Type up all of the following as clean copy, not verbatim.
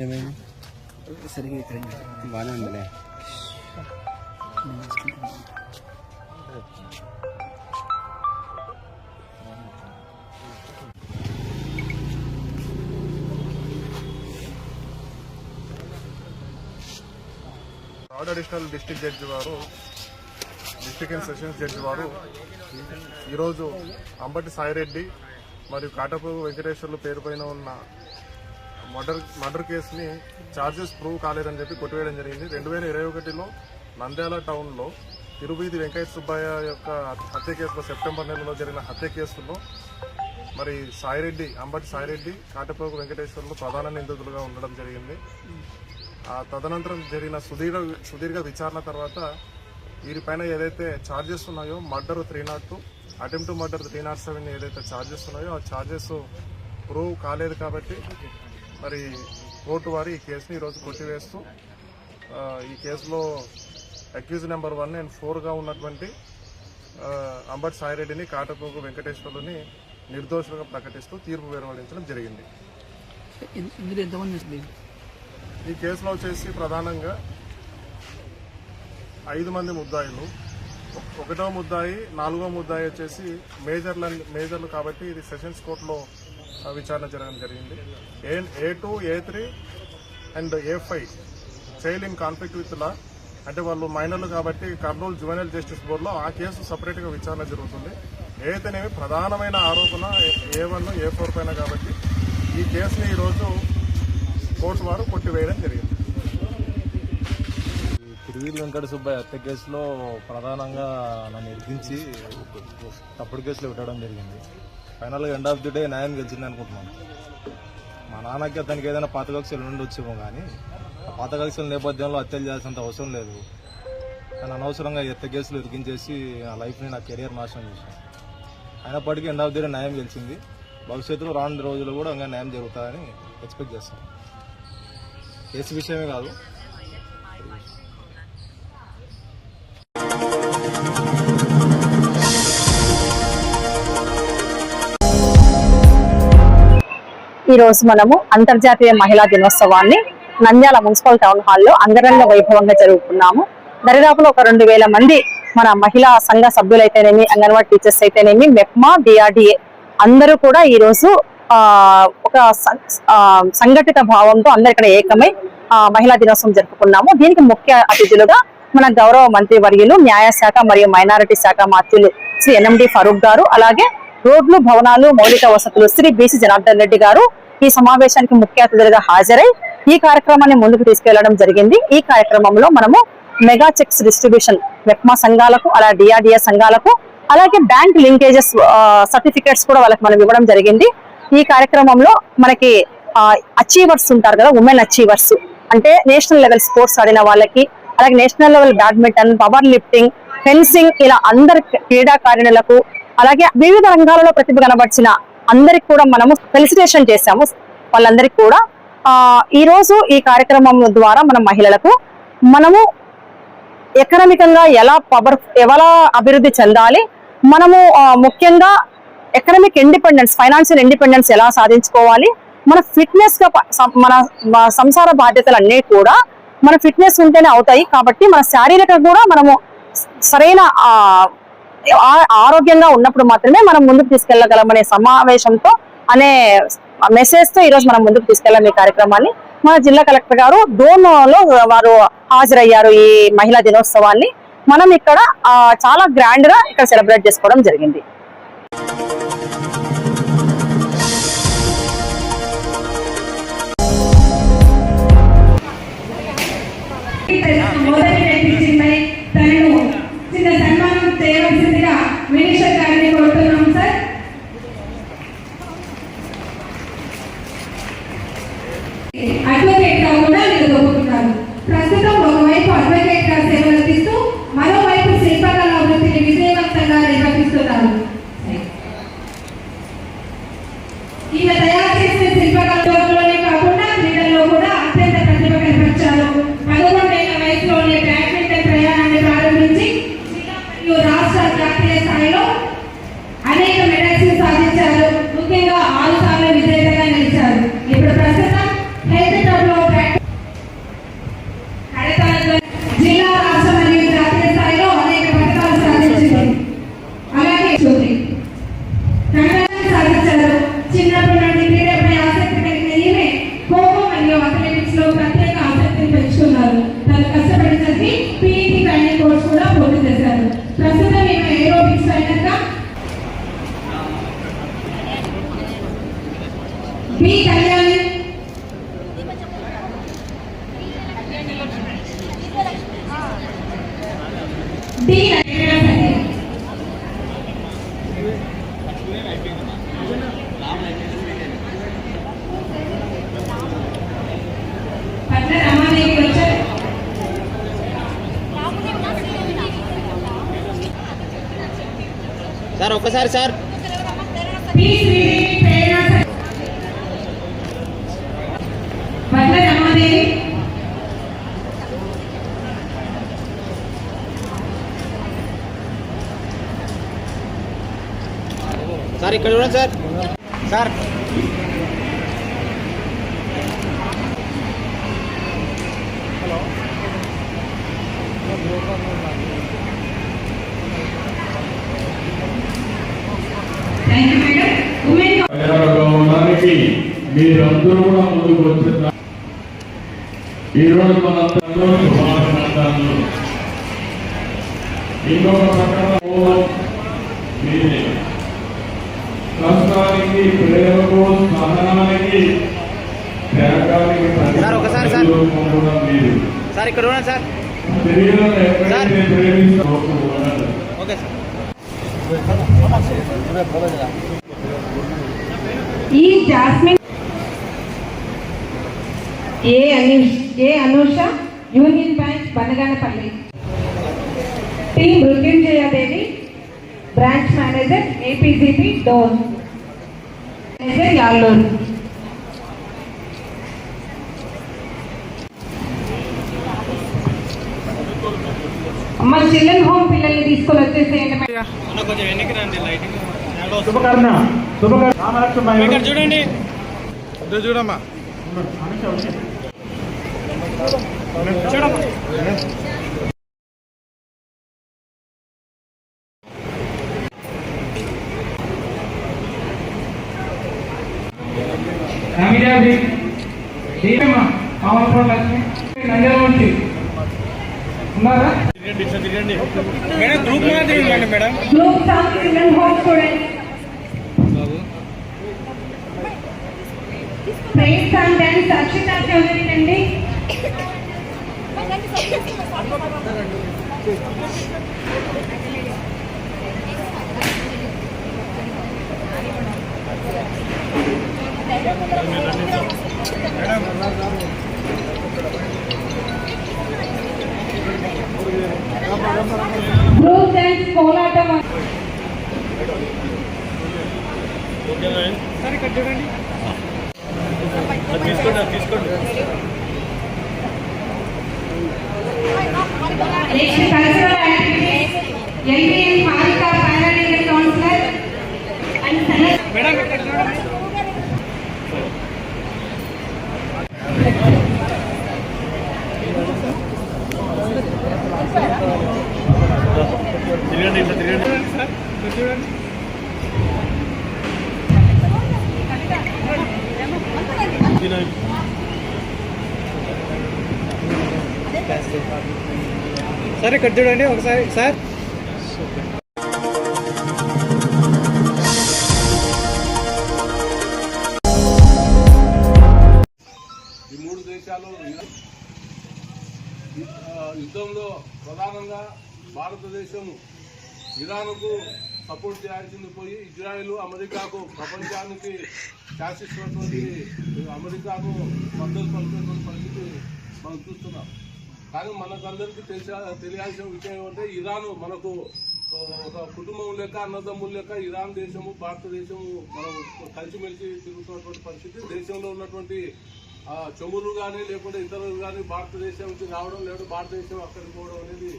ఏమైంది? సరిగ్గా ఇక్కడ బాగానే ఉందిలే. అడిషనల్ డిస్ట్రిక్ట్ జడ్జి వారు, డిస్ట్రిక్ట్ అండ్ సెషన్స్ జడ్జి వారు ఈరోజు అంబటి సాయిరెడ్డి మరియు కాటపు వెంకటేశ్వర్లు పేరు పైన ఉన్న మర్డర్ కేసుని ఛార్జెస్ ప్రూవ్ కాలేదని చెప్పి కొట్టివేయడం జరిగింది. 2021లో నంద్యాల టౌన్లో తిరువీధి వెంకయ్య సుబ్బయ్య యొక్క హత్య కేసులో సెప్టెంబర్ నెలలో జరిగిన హత్య కేసులో మరి అంబటి సాయిరెడ్డి, కాటపు వెంకటేశ్వర్లు ప్రధాన నిందితులుగా ఉండడం జరిగింది. తదనంతరం జరిగిన సుదీర్ఘ విచారణ తర్వాత వీరిపైన ఏదైతే ఛార్జెస్ ఉన్నాయో మర్డర్ 302, అటెంప్ట్ టు మర్డర్ 307 ఏదైతే ఛార్జెస్ ఉన్నాయో ఆ ఛార్జెస్ ప్రూవ్ కాలేదు కాబట్టి మరి కోర్టు వారు ఈ కేసుని ఈరోజు కొట్టివేస్తూ ఈ కేసులో అక్యూజ్ నెంబర్ 1 and 4గా ఉన్నటువంటి అంబటి సాయిరెడ్డిని, కాటపోగు వెంకటేశ్వర్లని నిర్దోషులుగా ప్రకటిస్తూ తీర్పు వెలువడించడం జరిగింది. ఈ కేసులో వచ్చేసి ప్రధానంగా 5 మంది ముద్దాయిలు, 1వ ముద్దాయి, 4వ ముద్దాయి వచ్చేసి మేజర్లు కాబట్టి ఇది సెషన్స్ కోర్టులో విచారణ జరగడం జరిగింది. A2, A3 and A5 child in conflict with law, అంటే వాళ్ళు మైనర్లు కాబట్టి కర్నూలు జువెనైల్ జస్టిస్ బోర్డులో ఆ కేసు సపరేట్గా విచారణ జరుగుతుంది. ఏదైతేనేమి ప్రధానమైన ఆరోపణ A1, A4 పైన కాబట్టి ఈ కేసుని ఈరోజు కోర్టు వారు కొట్టివేయడం జరిగింది. తిరువీధి వెంకట సుబ్బయ్య హత్య కేసులో ప్రధానంగా నన్ను ఇరికించి తప్పుడు కేసులో పెట్టడం జరిగింది. ఫైనల్గా ఎండ్ ఆఫ్ ది డే న్యాయం గెలిచింది అనుకుంటున్నాను. మా నాన్నకి అతనికి ఏదైనా పాత కక్షలు నుండి వచ్చేమో కానీ ఆ పాత కక్షల నేపథ్యంలో హత్యలు చేయాల్సినంత అవసరం లేదు. కానీ అనవసరంగా హత్య కేసులు ఇరికించేసి నా లైఫ్ని, నా కెరియర్ నాశనం చేశాను. అయినప్పటికీ ఎండ్ ఆఫ్ ది డే న్యాయం గెలిచింది. భవిష్యత్తులో రానున్న రోజుల్లో కూడా ఇంకా న్యాయం జరుగుతుందని ఎక్స్పెక్ట్ చేస్తాను. కేసు విషయమే కాదు. ఈరోజు మనము అంతర్జాతీయ మహిళా దినోత్సవాన్ని నంద్యాల మున్సిపల్ టౌన్ హాల్లో అంగరంగ వైభవంగా జరుపుకున్నాము. దరిదాపులో ఒక 2000 మంది మన మహిళా సంఘ సభ్యులైతేనేమి, అంగన్వాడీ టీచర్స్ అయితేనేమి, మెప్మా, DRDA అందరూ కూడా ఈరోజు ఒక సంఘటిత భావంతో అందరు ఇక్కడ ఏకమై మహిళా దినోత్సవం జరుపుకున్నాము. దీనికి ముఖ్య అతిథులుగా మన గౌరవ మంత్రి వర్యులు, న్యాయశాఖ మరియు మైనారిటీ శాఖ మంత్రులు శ్రీ NMD ఫరూక్ గారు, అలాగే రోడ్లు, భవనాలు, మౌలిక వసతులు శ్రీ BC జనార్దన్ రెడ్డి గారు ఈ సమావేశానికి ముఖ్య అతిథులుగా హాజరై ఈ కార్యక్రమాన్ని ముందుకు తీసుకెళ్లడం జరిగింది. ఈ కార్యక్రమంలో మనము మెగా చెక్స్ డిస్ట్రిబ్యూషన్ మెప్మా సంఘాలకు, అలా DRDA సంఘాలకు, అలాగే బ్యాంక్ లింకేజెస్ సర్టిఫికేట్స్ కూడా వాళ్ళకి మనం ఇవ్వడం జరిగింది. ఈ కార్యక్రమంలో మనకి అచీవర్స్ ఉంటారు కదా, ఉమెన్ అచీవర్స్ అంటే నేషనల్ లెవెల్ స్పోర్ట్స్ ఆడిన వాళ్ళకి, అలాగే national level badminton, power lifting, fencing ఇలా అందరి క్రీడాకారిణులకు, అలాగే వివిధ రంగాలలో ప్రతిభ కనబర్చిన అందరికి కూడా మనము ఫెలిసిటేషన్ చేశాము. వాళ్ళందరికీ కూడా ఈ రోజు ఈ కార్యక్రమం ద్వారా మన మహిళలకు మనము ఎకనామికంగా ఎలా అభివృద్ధి చెందాలి, మనము ముఖ్యంగా ఎకనామిక్ ఇండిపెండెన్స్, ఫైనాన్షియల్ ఇండిపెండెన్స్ ఎలా సాధించుకోవాలి, మన ఫిట్నెస్ గా మన సంసార బాధ్యతలన్నీ కూడా మన ఫిట్నెస్ ఉంటేనే అవుతాయి. కాబట్టి మన శారీరక కూడా మనము సరైన ఆరోగ్యంగా ఉన్నప్పుడు మాత్రమే మనం ముందుకు తీసుకెళ్లగలమనే సమావేశంతో అనే మెసేజ్ తో ఈరోజు మనం ముందుకు తీసుకెళ్లాం ఈ కార్యక్రమాన్ని. మన జిల్లా కలెక్టర్ గారు డోన్లో వారు హాజరయ్యారు ఈ మహిళా దినోత్సవాన్ని. మనం ఇక్కడ చాలా గ్రాండ్ గా ఇక్కడ సెలబ్రేట్ చేసుకోవడం జరిగింది. అడ్వకేట్ గా కూడా నిలదొక్కుతున్నారు. ప్రస్తుతం ఒకవైపు అడ్వకేట్ గా సేవలు అందిస్తూ మరోవైపు శిల్పకళ వృత్తిని విజయవంతంగా నిర్వహిస్తున్నారు. ఈమె తయారు చేసిన శిల్పకళలోనే కాకుండా క్రీడల్లో కూడా అత్యంత ప్రతిభ డి నరేంద్ర సత్య. పట్ల రమాదేవి వచ్చారు. సార్ ఒక్కసారి సార్. పి శ్రీదేవి ప్రేరణ సత్య. పట్ల రమాదేవి. సార్ ఇక్కడ చూడండి sir. Sir thank you madam. Women గౌరవానికి మీరందరూ కూడా ముందుకు వచ్చిన ఈరోజు మనందరూ శుభాకాంక్షలు. ఇంకొక ప్రకటన మీరే కష్టానికి, ప్రేమకు, సహనానికి, త్యాగానికి సార్ ఒకసారి సార్. కూడా మీరు సార్ ఇక్కడ చూడండి సార్. శరీరం ఎక్కడైతే ప్రేమిస్తారో ఓకే సార్. ఈ జాస్మిన్ ఏ Anusha Union Bank Banaganapalli. T Mrityunjayadevi branch manager APGP Dhone manager Yalluru. అమ్మ చిల్డ్రన్ హోమ్ పిల్లల్ని తీసుకొని వచ్చేసేయండి. కొంచెం వెనక్కి రండి. లైటింగ్ చూడండి చూడమ్మా. ఉన్నారా? Madam group madam. Group of children home students ప్రేమ్స్ అండ్ డాన్స్ అక్షిత చౌదరి అండి. Group dance Kolatam. సరే ఇక్కడ చూడండి. తీసుకోండి. Next cultural activities LBN Harika paralegal counsellor and Sanath. Madam ఇక్కడ చూడండి. తిరగండి సార్. చూడండి. సార్ ఇక్కడ చూడండి ఒకసారి సార్. ఈ మూడు దేశాలు యుద్ధంలో ప్రధానంగా భారతదేశం ఇరాన్కు సపోర్ట్ చేయాల్సింది పోయి ఇజ్రాయెల్ అమెరికాకు ప్రపంచానికి శాసిస్తున్నటువంటి అమెరికాకు మద్దతు పలికినటువంటి పరిస్థితి మనం చూస్తున్నాం. కానీ మనకందరికీ తెలియాల్సిన విషయం ఏమంటే ఇరాన్ మనకు ఒక కుటుంబం లెక్క, అన్నదమ్ముల లెక్క ఇరాన్ దేశము భారతదేశము మనం కలిసిమెలిసి తిరుగుతున్నటువంటి పరిస్థితి. దేశంలో ఉన్నటువంటి చమురు కానీ లేకుంటే ఇతరులు కానీ భారతదేశానికి రావడం లేదు, భారతదేశం అక్కడికి పోవడం అనేది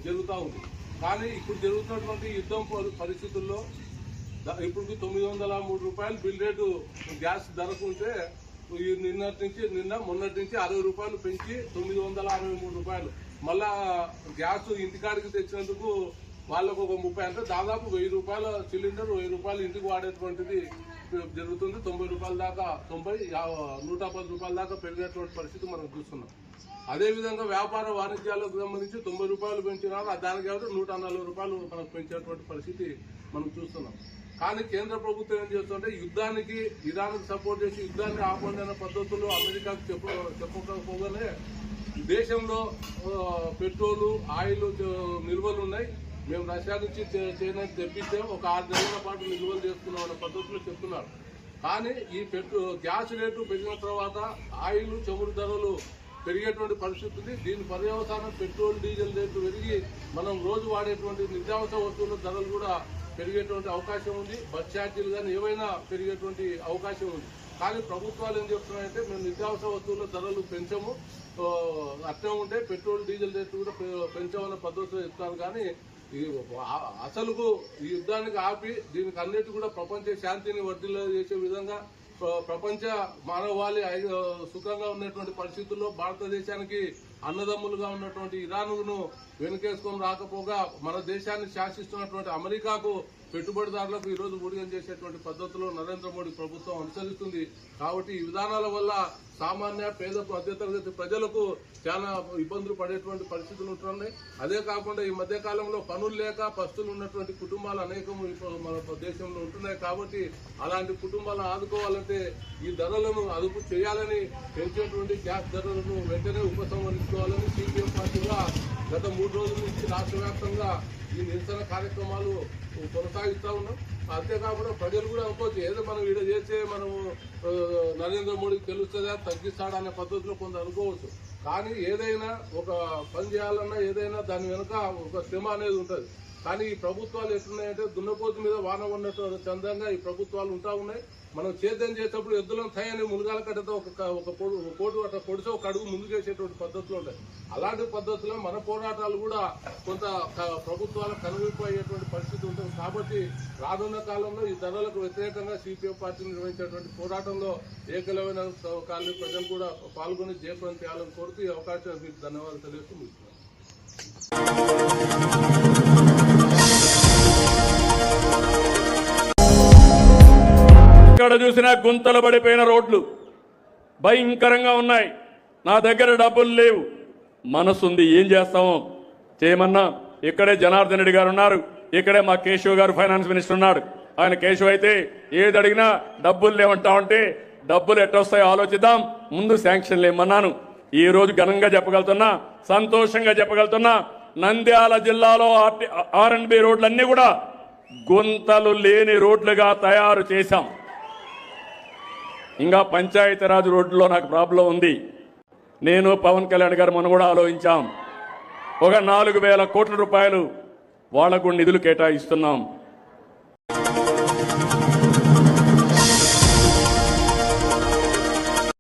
జరుగుతూ ఉంది. కానీ ఇప్పుడు జరుగుతున్నటువంటి యుద్ధం పరిస్థితుల్లో ఇప్పుడు 903 రూపాయలు బిల్ రేటు గ్యాస్ ధరకు ఉంటే మొన్నటి నుంచి 60 రూపాయలు పెంచి 963 రూపాయలు. మళ్ళా గ్యాస్ ఇంటికాడికి తెచ్చినందుకు వాళ్ళకు ఒక 30 అంటే దాదాపు 1000 రూపాయల సిలిండర్, 1000 రూపాయలు ఇంటికి వాడేటువంటిది జరుగుతుంది. 90 రూపాయల దాకా 110 రూపాయల దాకా పెరిగినటువంటి పరిస్థితి మనం చూస్తున్నాం. అదేవిధంగా వ్యాపార వాణిజ్యాలకు సంబంధించి 90 రూపాయలు పెంచినారు, దానికి కాబట్టి 140 రూపాయలు మనకు పెంచేటువంటి పరిస్థితి మనం చూస్తున్నాం. కానీ కేంద్ర ప్రభుత్వం ఏం చేస్తుంటే యుద్ధానికి ఇరాన్కు సపోర్ట్ చేసి యుద్ధాన్ని ఆపండి అనే పద్ధతుల్లో అమెరికాకు చెప్పకపోగానే దేశంలో పెట్రోలు ఆయిల్ నిల్వలు ఉన్నాయి. మేము రష్యా నుంచి చైనా తెప్పిస్తే ఒక 6 నెలల పాటు నిల్వలు చేసుకున్నాం అనే పద్ధతిలో చెప్తున్నారు. కానీ ఈ గ్యాస్ రేటు పెరిగిన తర్వాత ఆయిల్ చమురు ధరలు పెరిగేటువంటి పరిస్థితి ఉంది. దీని పర్యవసానం పెట్రోల్ డీజిల్ రేట్లు పెరిగి మనం రోజు వాడేటువంటి నిత్యావసర వస్తువుల ధరలు కూడా పెరిగేటువంటి అవకాశం ఉంది. బస్ ఛార్జీలు కానీ ఏవైనా పెరిగేటువంటి అవకాశం ఉంది. కానీ ప్రభుత్వాలు ఏం చెప్తున్నాయంటే మేము నిత్యావసర వస్తువుల ధరలు పెంచము, అట్నే ఉంటే పెట్రోల్ డీజిల్ రేట్లు కూడా పెంచామన్న పద్ధతిలో చెప్తాను. కానీ అసలుకు ఈ యుద్ధానికి ఆపి దీనికి అన్నిటి కూడా ప్రపంచ శాంతిని వర్ధిల్ల చేసే విధంగా ప్రపంచ మానవాళి సుఖంగా ఉన్నటువంటి పరిస్థితుల్లో భారతదేశానికి అన్నదమ్ములుగా ఉన్నటువంటి ఇరాన్ను వెనుకేసుకొని రాకపోగా మన దేశాన్ని శాసిస్తున్నటువంటి అమెరికాకు పెట్టుబడిదారులకు ఈరోజు ఊడిగం చేసేటువంటి పద్ధతిలో నరేంద్ర మోడీ ప్రభుత్వం అనుసరిస్తుంది. కాబట్టి ఈ విధానాల వల్ల సామాన్య పేద మధ్యతరగతి ప్రజలకు చాలా ఇబ్బందులు పడేటువంటి పరిస్థితులు ఉంటున్నాయి. అదే కాకుండా ఈ మధ్య కాలంలో పనులు లేక పస్తులు ఉన్నటువంటి కుటుంబాలు అనేకం మన దేశంలో ఉంటున్నాయి. కాబట్టి అలాంటి కుటుంబాలను ఆదుకోవాలంటే ఈ ధరలను అదుపు చేయాలని, పెంచేటువంటి గ్యాస్ ధరలను వెంటనే ఉపసంహరించుకోవాలని సిపిఎం పార్టీగా గత 3 రోజుల నుంచి రాష్ట్ర వ్యాప్తంగా ఈ నిరసన కార్యక్రమాలు కొనసాగిస్తూ ఉన్నాం. అంతేకాకుండా ప్రజలు కూడా అనుకోవచ్చు ఏదో మనం ఈడ చేస్తే మనము నరేంద్ర మోడీకి తెలుస్తుందా తగ్గిస్తాడా అనే పద్ధతిలో కొంత అనుకోవచ్చు. కానీ ఏదైనా ఒక పని చేయాలన్నా ఏదైనా దాని వెనుక ఒక శ్రమ అనేది ఉంటుంది. కానీ ఈ ప్రభుత్వాలు ఎట్లున్నాయంటే దున్నపోతు మీద వాన ఉన్నట్టు చందంగా ఈ ప్రభుత్వాలు ఉంటా ఉన్నాయి. మనం సేద్యం చేసేటప్పుడు ఎద్దులను తయారు మునగాల కట్టతో ఒక కోటు అట్లా పొడిచి ఒక అడుగు ముందుకేసేటువంటి పద్ధతులు ఉంటాయి. అలాంటి పద్ధతిలో మన పోరాటాలు కూడా కొంత ప్రభుత్వాలకు కనువిప్పు అయ్యేటువంటి పరిస్థితి ఉంటుంది. కాబట్టి రానున్న కాలంలో ఈ ధరలకు వ్యతిరేకంగా సిపిఎం పార్టీ నిర్వహించేటువంటి పోరాటంలో ఏకలమైన కాలనీ ప్రజలు కూడా పాల్గొని జయప్రదం చేయాలని కోరుతూ ఈ అవకాశం మీకు ధన్యవాదాలు తెలియజేస్తూ ముగిస్తున్నాను. ఎక్కడ చూసినా గుంతలు పడిపోయిన రోడ్లు భయంకరంగా ఉన్నాయి. నా దగ్గర డబ్బులు లేవు, మనసుంది, ఏం చేస్తామో చేయమన్నా. ఇక్కడే జనార్దన్ రెడ్డి గారు ఉన్నారు, ఇక్కడే మా కేశవ్ గారు ఫైనాన్స్ మినిస్టర్ ఉన్నాడు. ఆయన కేశవ్ అయితే ఏది అడిగినా డబ్బులు లేవంటా ఉంటే డబ్బులు ఎట్టొస్తాయో ఆలోచిద్దాం, ముందు శాంక్షన్లు ఏమన్నాను. ఈ రోజు ఘనంగా చెప్పగలుగుతున్నా, సంతోషంగా చెప్పగలుగుతున్నా, నంద్యాల జిల్లాలో R&B రోడ్లన్నీ కూడా గుంతలు లేని రోడ్లుగా తయారు చేశాం. ఇంకా పంచాయతీరాజ్ రోడ్లో నాకు ప్రాబ్లం ఉంది. నేను పవన్ కళ్యాణ్ గారు మనం కూడా ఆలోచించాం. ఒక 4,000 కోట్ల రూపాయలు వాళ్లకు నిధులు కేటాయిస్తున్నాం.